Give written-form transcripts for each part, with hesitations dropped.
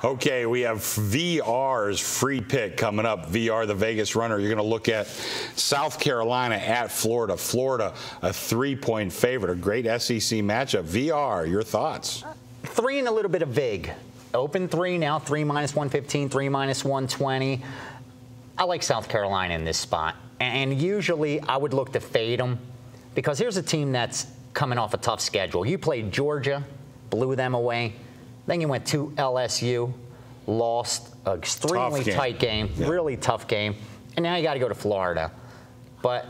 Okay, we have VR's free pick coming up. VR, the Vegas runner. You're going to look at South Carolina at Florida. Florida, a 3-point favorite. A great SEC matchup. VR, your thoughts? 3 and a little bit of vig. Open 3 now, 3 minus 115, 3 minus 120. I like South Carolina in this spot. And usually I would look to fade them because here's a team that's coming off a tough schedule. You played Georgia, blew them away. Then you went to LSU, lost an extremely tight game, really tough game. And now you got to go to Florida. But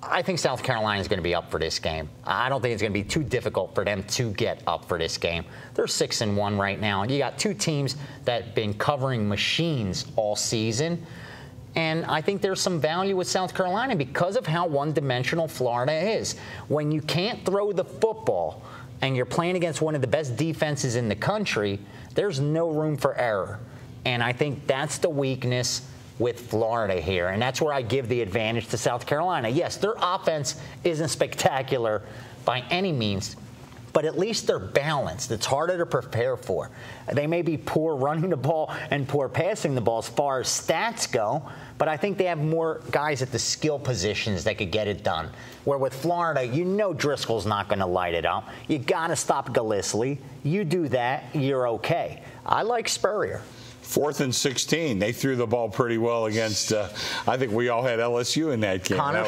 I think South Carolina is going to be up for this game. I don't think it's going to be too difficult for them to get up for this game. They're 6-1 right now. And you got two teams that have been covering machines all season. And I think there's some value with South Carolina because of how one-dimensional Florida is. When you can't throw the football and you're playing against one of the best defenses in the country, there's no room for error. And I think that's the weakness with Florida here. And that's where I give the advantage to South Carolina. Yes, their offense isn't spectacular by any means, but at least they're balanced. It's harder to prepare for. They may be poor running the ball and poor passing the ball as far as stats go, but I think they have more guys at the skill positions that could get it done. Where with Florida, you know Driscoll's not going to light it up. You got to stop Gillislee. You do that, you're okay. I like Spurrier. 4th and 16. They threw the ball pretty well against, I think we all had LSU in that game. Connor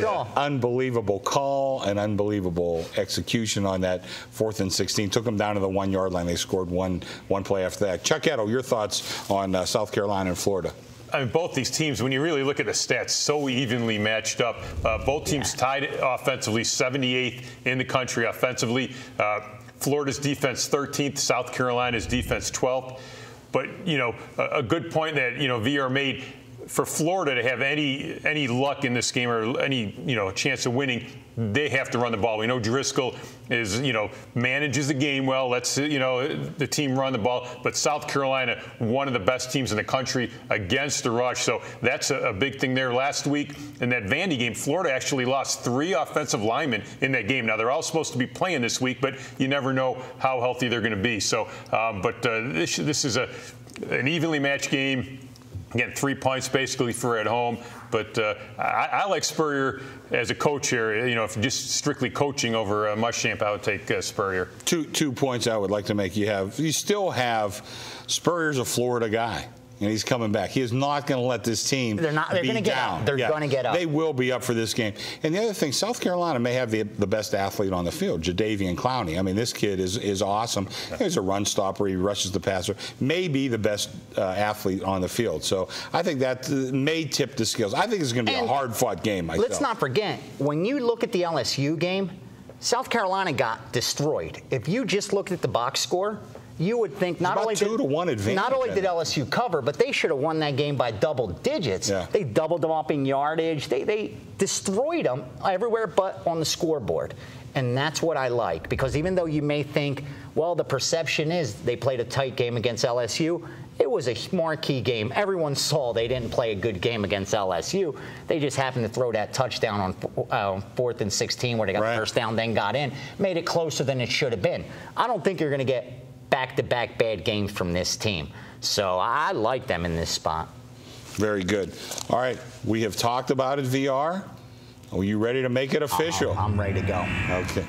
Shaw. Unbelievable call and unbelievable execution on that 4th and 16. Took them down to the 1-yard line. They scored one play after that. Chuck Edel, your thoughts on South Carolina and Florida? I mean, both these teams, when you really look at the stats, so evenly matched up. Both teams tied offensively, 78th in the country offensively. Florida's defense 13th, South Carolina's defense 12th. But, you know, a good point that, you know, VR made, for Florida to have any luck in this game or any, you know, chance of winning, they have to run the ball. We know Driscoll is, you know, manages the game well, lets, you know, the team run the ball. But South Carolina, one of the best teams in the country against the rush. So that's a big thing there. Last week in that Vandy game, Florida actually lost 3 offensive linemen in that game. Now, they're all supposed to be playing this week, but you never know how healthy they're going to be. So, this is an evenly matched game. Again, 3 points basically for at home. But I like Spurrier as a coach here. You know, if just strictly coaching over Muschamp, I would take Spurrier. Two points I would like to make. You still have Spurrier's a Florida guy. And he's coming back. He is not going to let this team They're going to get up. They're going to get up. They will be up for this game. And the other thing, South Carolina may have the best athlete on the field, Jadeveon Clowney. I mean, this kid is awesome. He's a run stopper. He rushes the passer. Maybe the best athlete on the field. So I think that may tip the scales. I think it's going to be a hard-fought game myself. Let's not forget, when you look at the LSU game, South Carolina got destroyed. If you just looked at the box score, you would think not only did LSU cover, but they should have won that game by double digits. Yeah. They doubled them up in yardage. They destroyed them everywhere but on the scoreboard. And that's what I like, because even though you may think, well, the perception is they played a tight game against LSU, it was a marquee game. Everyone saw they didn't play a good game against LSU. They just happened to throw that touchdown on 4th and 16 where they got the first down, then got in, made it closer than it should have been. I don't think you're going to get back-to-back bad games from this team. So I like them in this spot. Very good. All right, we have talked about it, VR. Are you ready to make it official? I'm ready to go. Okay.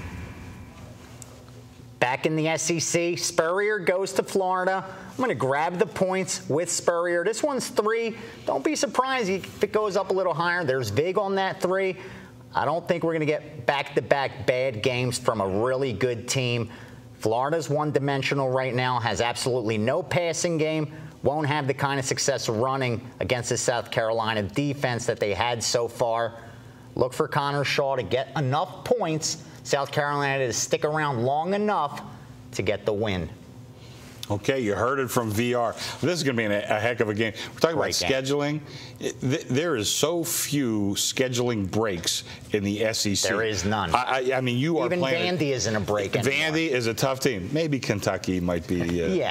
Back in the SEC, Spurrier goes to Florida. I'm going to grab the points with Spurrier. This one's 3. Don't be surprised if it goes up a little higher. There's Vig on that 3. I don't think we're going to get back-to-back bad games from a really good team. Florida's one-dimensional right now, has absolutely no passing game, won't have the kind of success running against the South Carolina defense that they had so far. Look for Connor Shaw to get enough points, South Carolina to stick around long enough to get the win. Okay, you heard it from VR. This is going to be a heck of a game. We're talking about scheduling. There is so few scheduling breaks in the SEC. There is none. I mean, you are even playing. Vandy isn't a break anymore. Vandy is a tough team. Maybe Kentucky might be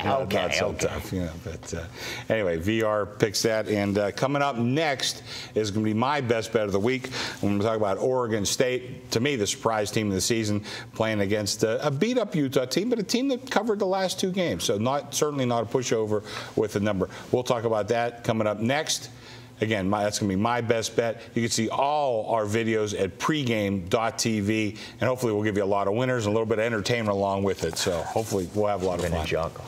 not so tough. You know, but anyway, VR picks that. And coming up next is going to be my best bet of the week. We're going to talk about Oregon State. To me, the surprise team of the season, playing against a beat-up Utah team, but a team that covered the last 2 games. So certainly not a pushover with the number. We'll talk about that coming up next. Again, that's going to be my best bet. You can see all our videos at pregame.tv, and hopefully we'll give you a lot of winners and a little bit of entertainment along with it. So hopefully we'll have a lot of fun. Juggle.